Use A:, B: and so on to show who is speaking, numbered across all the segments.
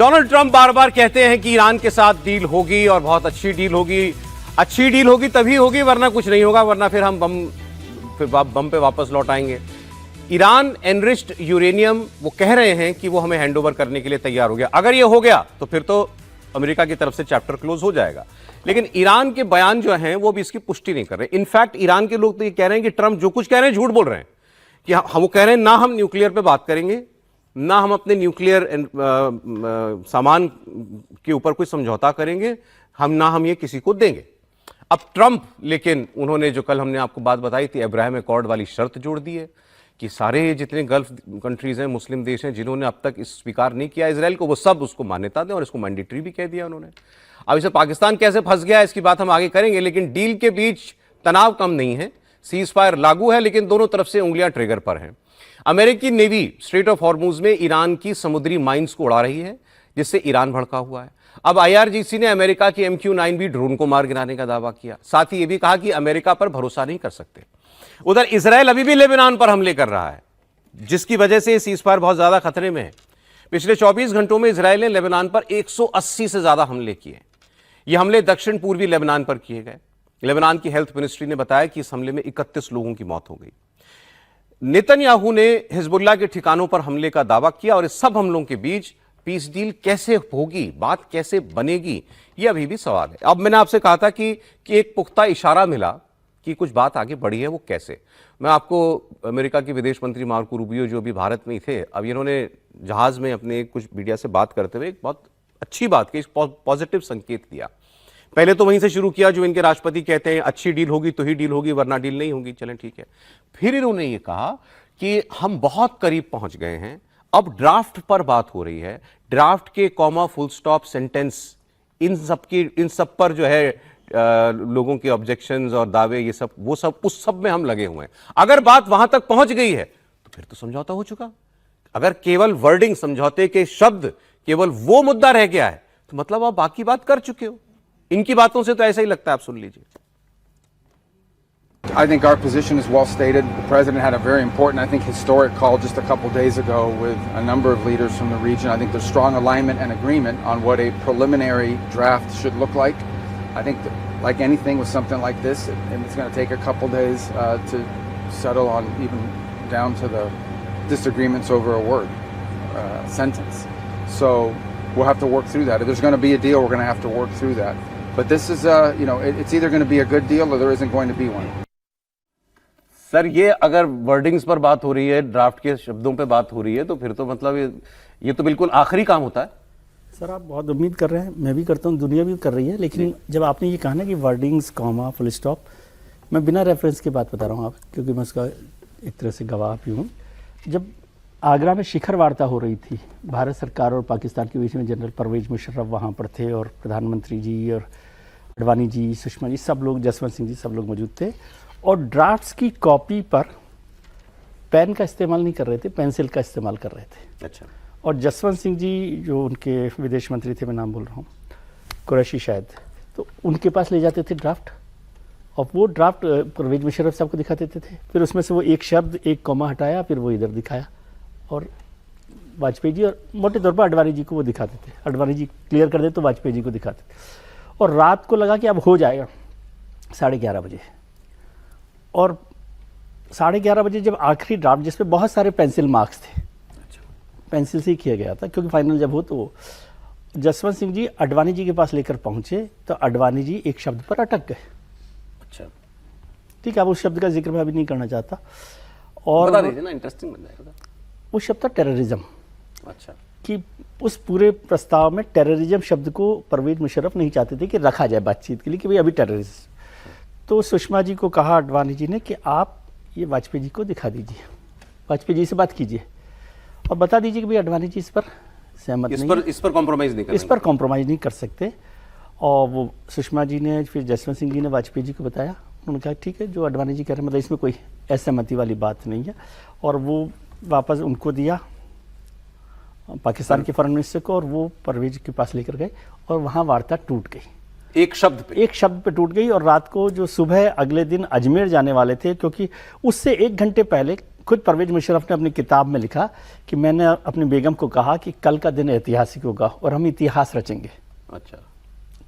A: Donald Trump बार बार कहते हैं कि ईरान के साथ डील होगी और बहुत अच्छी डील होगी। अच्छी डील होगी तभी होगी, वरना कुछ नहीं होगा, वरना फिर हम बम पे वापस लौट आएंगे। ईरान एनरिच्ड यूरेनियम वो कह रहे हैं कि वो हमें हैंडओवर करने के लिए तैयार हो गया। अगर ये हो गया तो फिर तो अमेरिका की तरफ से चैप्टर क्लोज हो जाएगा। लेकिन ईरान के बयान जो हैं वो भी इसकी पुष्टि नहीं कर रहे। इनफैक्ट ईरान के लोग तो ये कह रहे हैं कि ट्रंप जो कुछ कह रहे हैं झूठ बोल रहे हैं, कि हम वो कह रहे हैं ना हम न्यूक्लियर पे बात करेंगे, ना हम अपने न्यूक्लियर सामान के ऊपर कोई समझौता करेंगे, ना हम ये किसी को देंगे। अब ट्रंप लेकिन उन्होंने जो कल हमने आपको बात बताई थी अब्राहम अकॉर्ड वाली शर्त जोड़ दी है कि सारे जितने गल्फ कंट्रीज हैं, मुस्लिम देश हैं, जिन्होंने अब तक इस स्वीकार नहीं किया इजराइल को, वो सब उसको मान्यता दें और इसको मैंडेटरी भी कह दिया उन्होंने। अब इसे पाकिस्तान कैसे फंस गया इसकी बात हम आगे करेंगे, लेकिन डील के बीच तनाव कम नहीं है, सीज फायर लागू है, लेकिन दोनों तरफ से उंगलियां ट्रिगर पर हैं। अमेरिकी नेवी स्ट्रेट ऑफ हॉर्मुज में ईरान की समुद्री माइंस को उड़ा रही है, जिससे ईरान भड़का हुआ है। अब IRGC ने अमेरिका की MQ-9 भी ड्रोन को मार गिराने का दावा किया। साथ ही यह भी कहा कि अमेरिका पर भरोसा नहीं कर सकते। उधर इजराइल अभी भी लेबनान पर हमले कर रहा है, जिसकी वजह से सीज फायर बहुत ज्यादा खतरे में है। पिछले 24 घंटों में इजराइल ने लेबनान पर 180 से ज्यादा हमले किए। ये हमले दक्षिण पूर्वी लेबनान पर किए गए। लेबनान की हेल्थ मिनिस्ट्री ने बताया कि इस हमले में 31 लोगों की मौत हो गई। नेतन्याहू ने हिजबुल्लाह के ठिकानों पर हमले का दावा किया और इस सब हमलों के बीच पीस डील कैसे होगी, बात कैसे बनेगी, यह अभी भी सवाल है। अब मैंने आपसे कहा था कि एक पुख्ता इशारा मिला कि कुछ बात आगे बढ़ी है, वो कैसे। मैं आपको अमेरिका के विदेश मंत्री मार्को रूबियो जो अभी भारत में ही थे, अब इन्होंने जहाज में अपने कुछ मीडिया से बात करते हुए एक बहुत अच्छी बात की, पॉजिटिव संकेत दिया। पहले तो वहीं से शुरू किया जो इनके राष्ट्रपति कहते हैं अच्छी डील होगी तो ही डील होगी, वरना डील नहीं होगी। चलें ठीक है। फिर इन्होंने ये कहा कि हम बहुत करीब पहुंच गए हैं, अब ड्राफ्ट पर बात हो रही है। ड्राफ्ट के कॉमा, फुल स्टॉप, सेंटेंस, इन सब पर जो है लोगों के ऑब्जेक्शंस और दावे, ये सब वो सब उस सब में हम लगे हुए हैं। अगर बात वहां तक पहुंच गई है तो फिर तो समझौता हो चुका। अगर केवल वर्डिंग, समझौते के शब्द, केवल वो मुद्दा रह गया है तो मतलब आप बाकी बात कर चुके हो। इनकी बातों से तो ऐसा ही लगता है, आप सुन लीजिए।
B: I think our position is well stated. The president had a very important, I think, historic call just a couple days ago with a number of leaders from the region. I think there's strong alignment and agreement on what a preliminary draft should look like. I think that, like anything with something like this, it's going to take a couple days to settle on, even down to the disagreements over a word, sentence. So we'll have to work through that. If there's going to be a deal, we're going to have to work through that. But this is, it's either going to be a good deal or there isn't going to be one.
A: Sir, ये अगर wordings पर बात हो रही है, draft के शब्दों पे बात हो रही है, तो फिर तो मतलब ये तो बिल्कुल आखिरी काम होता है।
C: सर, आप बहुत उम्मीद कर रहे हैं, मैं भी करता हूँ, दुनिया भी कर रही है। लेकिन जब आपने ये कहा ना कि वर्डिंग्स, कॉमा, फुल स्टॉप, मैं बिना रेफरेंस के बात बता रहा हूँ आप, क्योंकि मैं उसका एक तरह से गवाह भी हूँ। जब आगरा में शिखर वार्ता हो रही थी भारत सरकार और पाकिस्तान के बीच में, जनरल परवेज मुशर्रफ वहाँ पर थे और प्रधानमंत्री जी और अडवाणी जी, सुषमा जी, सब लोग, जसवंत सिंह जी, सब लोग मौजूद थे। और ड्राफ्ट्स की कॉपी पर पेन का इस्तेमाल नहीं कर रहे थे, पेंसिल का इस्तेमाल कर रहे थे।
A: अच्छा।
C: और जसवंत सिंह जी जो उनके विदेश मंत्री थे, मैं नाम बोल रहा हूँ, कुरैशी शायद, तो उनके पास ले जाते थे ड्राफ्ट और वो ड्राफ्ट परवेज मुशर्रफ साहब को दिखा देते थे। फिर उसमें से वो एक शब्द, एक कॉमा हटाया, फिर वो इधर दिखाया और वाजपेयी जी और मोटे तौर पर अडवाणी जी को वो दिखाते थे। अडवाणी जी क्लियर कर दे तो वाजपेयी जी को दिखाते। और रात को लगा कि अब हो जाएगा 11:30 बजे। और 11:30 बजे जब आखिरी ड्राफ्ट, जिसपे बहुत सारे पेंसिल मार्क्स थे, पेंसिल से ही किया गया था, क्योंकि फाइनल जब हो तो जसवंत सिंह जी अडवाणी जी के पास लेकर पहुंचे तो अडवाणी जी एक शब्द पर अटक गए।
A: अच्छा,
C: ठीक है, अब उस शब्द का जिक्र मैं अभी नहीं करना चाहता। और
A: बता दीजिए ना, इंटरेस्टिंग बन जाएगा।
C: वो शब्द था टेररिज्म।
A: अच्छा।
C: कि उस पूरे प्रस्ताव में टेररिज्म शब्द को परवेज मुशर्रफ नहीं चाहते थे कि रखा जाए बातचीत के लिए कि भाई अभी टेररिज्म। तो सुषमा जी को कहा अडवाणी जी ने कि आप ये वाजपेयी जी को दिखा दीजिए, वाजपेयी जी से बात कीजिए और बता दीजिए कि भाई अडवाणी जी इस पर सहमत नहीं है,
A: इस पर कॉम्प्रोमाइज़ नहीं कर
C: इस पर कॉम्प्रोमाइज़ नहीं कर सकते। और वो सुषमा जी ने, फिर जसवंत सिंह जी ने वाजपेयी जी को बताया। उन्होंने कहा ठीक है, जो अडवाणी जी कह रहे हैं, मतलब इसमें कोई असहमति वाली बात नहीं है। और वो वापस उनको दिया पाकिस्तान के फॉरेन मिनिस्टर को, और वो परवेज के पास लेकर गए और वहाँ वार्ता टूट गई। एक शब्द पे टूट गई। और रात को जो सुबह अगले दिन अजमेर जाने वाले थे, क्योंकि उससे 1 घंटे पहले खुद परवेज मुशर्रफ ने अपनी किताब में लिखा कि मैंने अपनी बेगम को कहा कि कल का दिन ऐतिहासिक होगा और हम इतिहास रचेंगे।
A: अच्छा,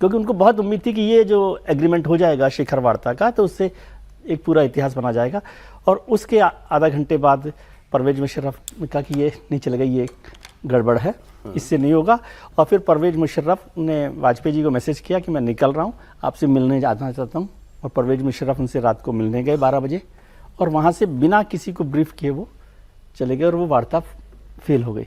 C: क्योंकि उनको बहुत उम्मीद थी कि ये जो एग्रीमेंट हो जाएगा शिखर वार्ता का तो उससे एक पूरा इतिहास बना जाएगा। और उसके आधा घंटे बाद परवेज मुशर्रफ ने कहा कि ये नहीं चलेगा, ये गड़बड़ है, इससे नहीं होगा। और फिर परवेज मुशर्रफ ने वाजपेयी जी को मैसेज किया कि मैं निकल रहा हूँ, आपसे मिलने जाना चाहता हूँ। और परवेज मुशर्रफ उनसे रात को मिलने गए 12 बजे और वहाँ से बिना किसी को ब्रीफ किए वो चले गए और वो वार्ता फेल हो गई।